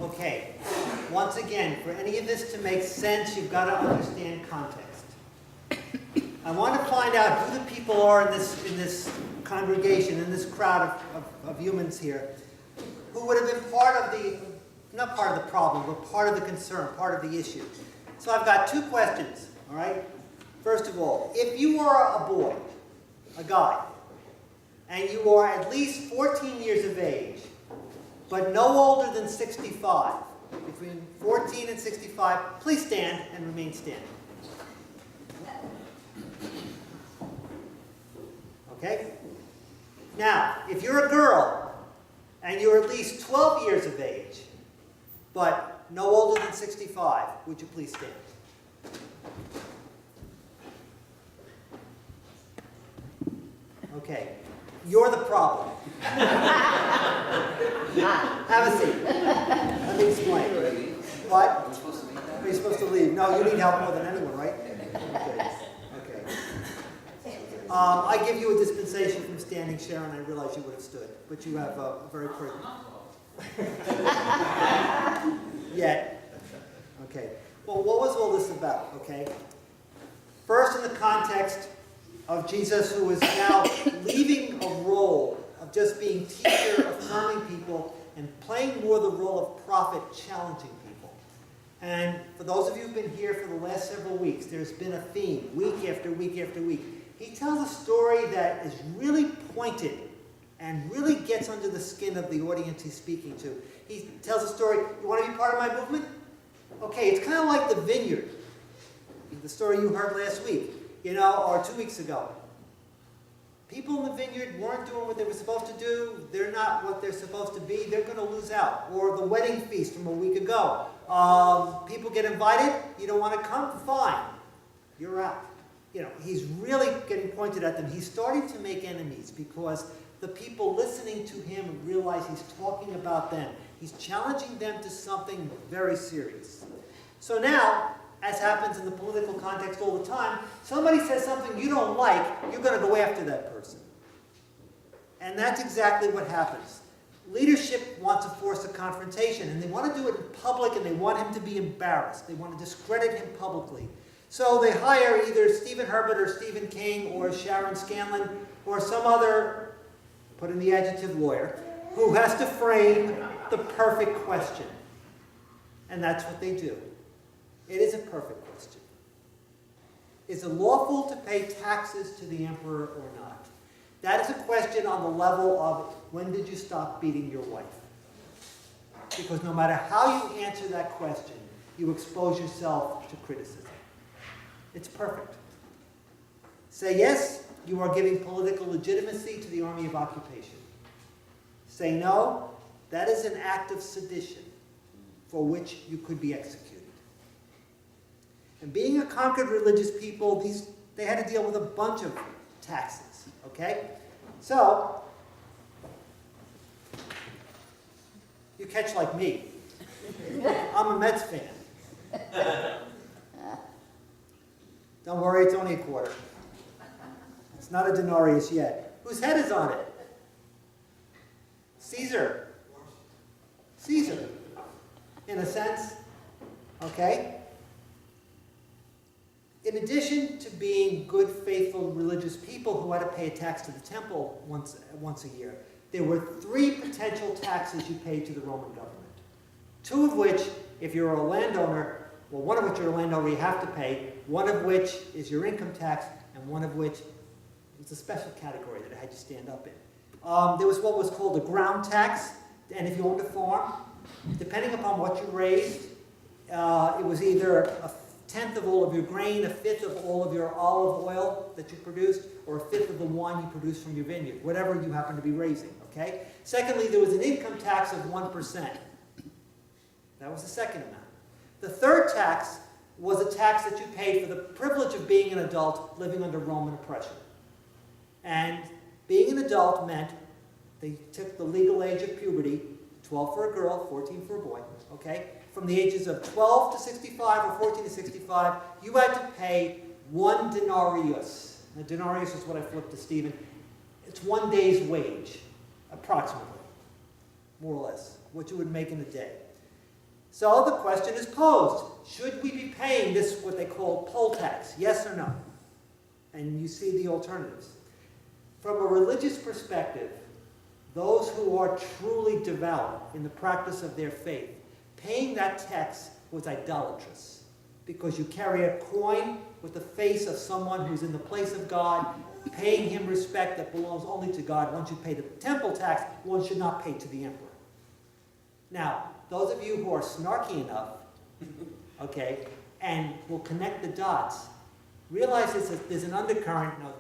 Okay, once again, for any of this to make sense, you've got to understand context. I want to find out who the people are in this congregation, in this crowd of humans here, who would have been part of the, not part of the problem, but part of the concern, part of the issue. So I've got two questions, all right? First of all, if you are a boy, a guy, and you are at least 14 years of age, but no older than 65, between 14 and 65, please stand and remain standing. Okay? Now, if you're a girl and you're at least 12 years of age, but no older than 65, would you please stand? Okay, you're the problem. Have a seat. Let me explain. What? Are you supposed to leave? No, you need help more than anyone, right? Okay. I give you a dispensation from standing, Sharon. I realize you would have stood, but you have a very pretty. Yet. Okay. Well, what was all this about? Okay. First, in the context of Jesus, who is now leaving a role of just being teacher, affirming people, and playing more the role of prophet, challenging people. And for those of you who've been here for the last several weeks, there's been a theme, week after week after week. He tells a story that is really pointed and really gets under the skin of the audience he's speaking to. He tells a story, you want to be part of my movement? Okay, it's kind of like the vineyard, the story you heard last week, or 2 weeks ago. People in the vineyard weren't doing what they were supposed to do. They're not what they're supposed to be. They're going to lose out. Or the wedding feast from a week ago. People get invited. You don't want to come? Fine. You're out. He's really getting pointed at them. He's starting to make enemies because the people listening to him realize he's talking about them. He's challenging them to something very serious. So now, as happens in the political context all the time, somebody says something you don't like, you're going to go after that person. And that's exactly what happens. Leadership wants to force a confrontation, and they want to do it in public, and they want him to be embarrassed. They want to discredit him publicly. So they hire either Stephen Herbert or Stephen King or Sharon Scanlon or some other, put in the adjective lawyer, who has to frame the perfect question. And that's what they do. It is a perfect question. Is it lawful to pay taxes to the emperor or not? That is a question on the level of when did you stop beating your wife? Because no matter how you answer that question, you expose yourself to criticism. It's perfect. Say yes, you are giving political legitimacy to the army of occupation. Say no, that is an act of sedition for which you could be executed. And being a conquered religious people, they had to deal with a bunch of taxes, okay? So, you catch like me. I'm a Mets fan. Don't worry, it's only a quarter. It's not a denarius yet. Whose head is on it? Caesar. Caesar, in a sense, okay? In addition to being good, faithful, religious people who had to pay a tax to the temple once a year, there were 3 potential taxes you paid to the Roman government. 2 of which, if you're a landowner, well, one of which you're a landowner you have to pay, one of which is your income tax, and one of which is a special category that I had you stand up in. There was what was called a ground tax, and if you owned a farm, depending upon what you raised, it was either a 1/10 of all of your grain, a 1/5 of all of your olive oil that you produced, or a 1/5 of the wine you produced from your vineyard, whatever you happen to be raising, okay? Secondly, there was an income tax of 1%. That was the second amount. The third tax was a tax that you paid for the privilege of being an adult living under Roman oppression. And being an adult meant they took the legal age of puberty, 12 for a girl, 14 for a boy, okay? From the ages of 12 to 65 or 14 to 65, you had to pay 1 denarius. A denarius is what I flipped to Stephen. It's 1 day's wage, approximately, more or less, what you would make in a day. So the question is posed. Should we be paying this, what they call poll tax? Yes or no? And you see the alternatives. From a religious perspective, those who are truly devout in the practice of their faith, paying that tax was idolatrous, because you carry a coin with the face of someone who's in the place of God, paying him respect that belongs only to God. Once you pay the temple tax, one should not pay to the emperor. Now, those of you who are snarky enough, okay, and will connect the dots, realize there's an undercurrent. Now,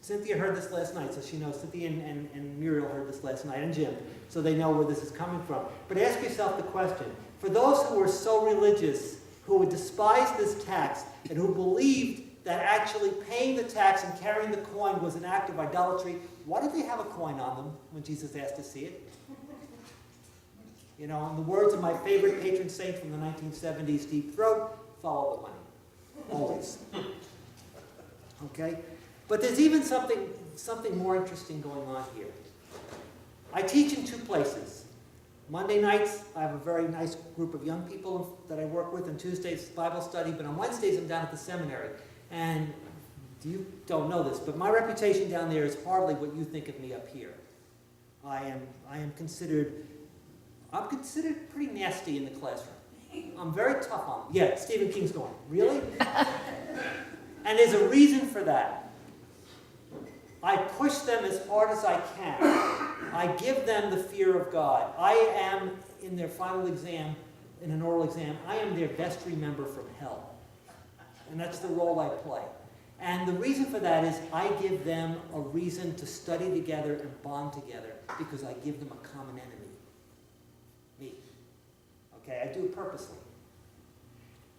Cynthia heard this last night, so she knows. Cynthia and Muriel heard this last night, and Jim, so they know where this is coming from. But ask yourself the question, for those who are so religious, who would despise this tax, and who believed that actually paying the tax and carrying the coin was an act of idolatry, why did they have a coin on them when Jesus asked to see it? You know, in the words of my favorite patron saint from the 1970s, Deep Throat, follow the money. Always. Okay? But there's even something more interesting going on here. I teach in two places. Monday nights, I have a very nice group of young people that I work with, and Tuesdays, Bible study, but on Wednesdays, I'm down at the seminary. And you don't know this, but my reputation down there is hardly what you think of me up here. I'm considered pretty nasty in the classroom. I'm very tough on them. Yeah, Stephen King's going, really? And there's a reason for that. I push them as hard as I can. I give them the fear of God. I am, in their final exam, in an oral exam, I am their best remember from hell. And that's the role I play. And the reason for that is I give them a reason to study together and bond together, because I give them a common enemy. Me. Okay, I do it purposely.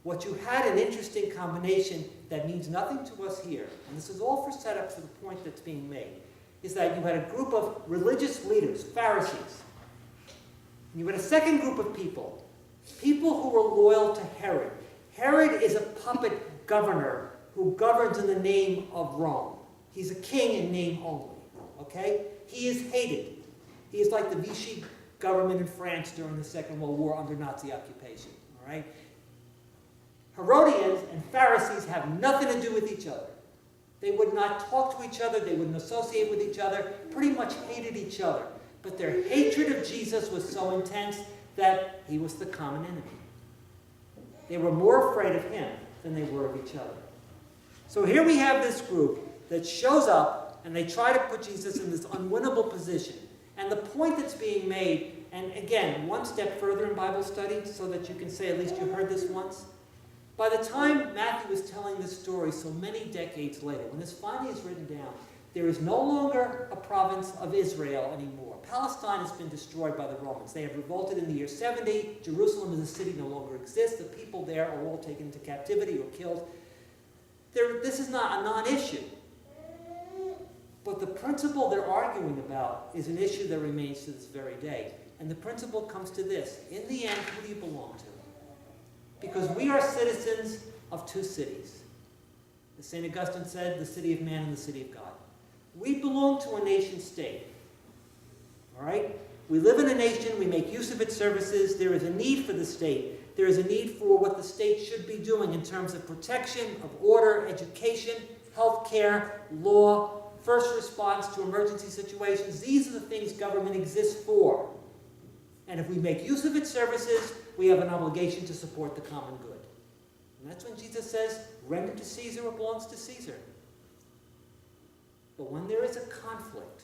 What you had, an interesting combination that means nothing to us here, and this is all for setup for the point that's being made, is that you had a group of religious leaders, Pharisees. And you had a second group of people who were loyal to Herod. Herod is a puppet governor who governs in the name of Rome. He's a king in name only, okay? He is hated. He is like the Vichy government in France during the Second World War under Nazi occupation, all right? Herodians and Pharisees have nothing to do with each other. They would not talk to each other. They wouldn't associate with each other. Pretty much hated each other. But their hatred of Jesus was so intense that he was the common enemy. They were more afraid of him than they were of each other. So here we have this group that shows up, and they try to put Jesus in this unwinnable position. And the point that's being made, and again, one step further in Bible study, so that you can say at least you heard this once. By the time Matthew was telling this story so many decades later, when this finally is written down, there is no longer a province of Israel anymore. Palestine has been destroyed by the Romans. They have revolted in the year 70. Jerusalem as a city no longer exists. The people there are all taken into captivity or killed. This is not a non-issue. But the principle they're arguing about is an issue that remains to this very day. And the principle comes to this. In the end, who do you belong to? Because we are citizens of two cities. As St. Augustine said, the city of man and the city of God. We belong to a nation state. All right? We live in a nation. We make use of its services. There is a need for the state. There is a need for what the state should be doing in terms of protection, of order, education, health care, law, first response to emergency situations. These are the things government exists for. And if we make use of its services, we have an obligation to support the common good. And that's when Jesus says, render to Caesar what belongs to Caesar. But when there is a conflict,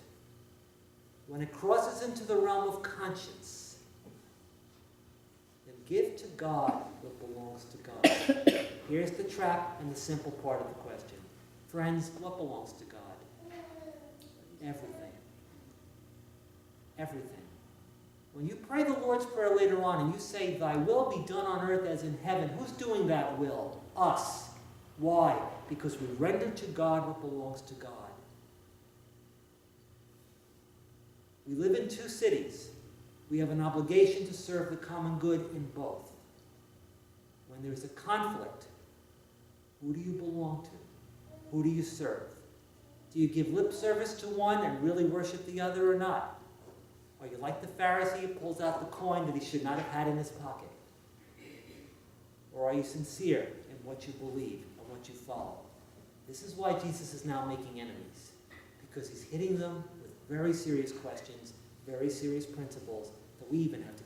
when it crosses into the realm of conscience, then give to God what belongs to God. Here's the trap and the simple part of the question. Friends, what belongs to God? Everything. Everything. When you pray the Lord's Prayer later on and you say, thy will be done on earth as in heaven, who's doing that will? Us. Why? Because we render to God what belongs to God. We live in two cities. We have an obligation to serve the common good in both. When there's a conflict, who do you belong to? Who do you serve? Do you give lip service to one and really worship the other or not? Are you like the Pharisee who pulls out the coin that he should not have had in his pocket? Or are you sincere in what you believe and what you follow? This is why Jesus is now making enemies, because he's hitting them with very serious questions, very serious principles that we even have to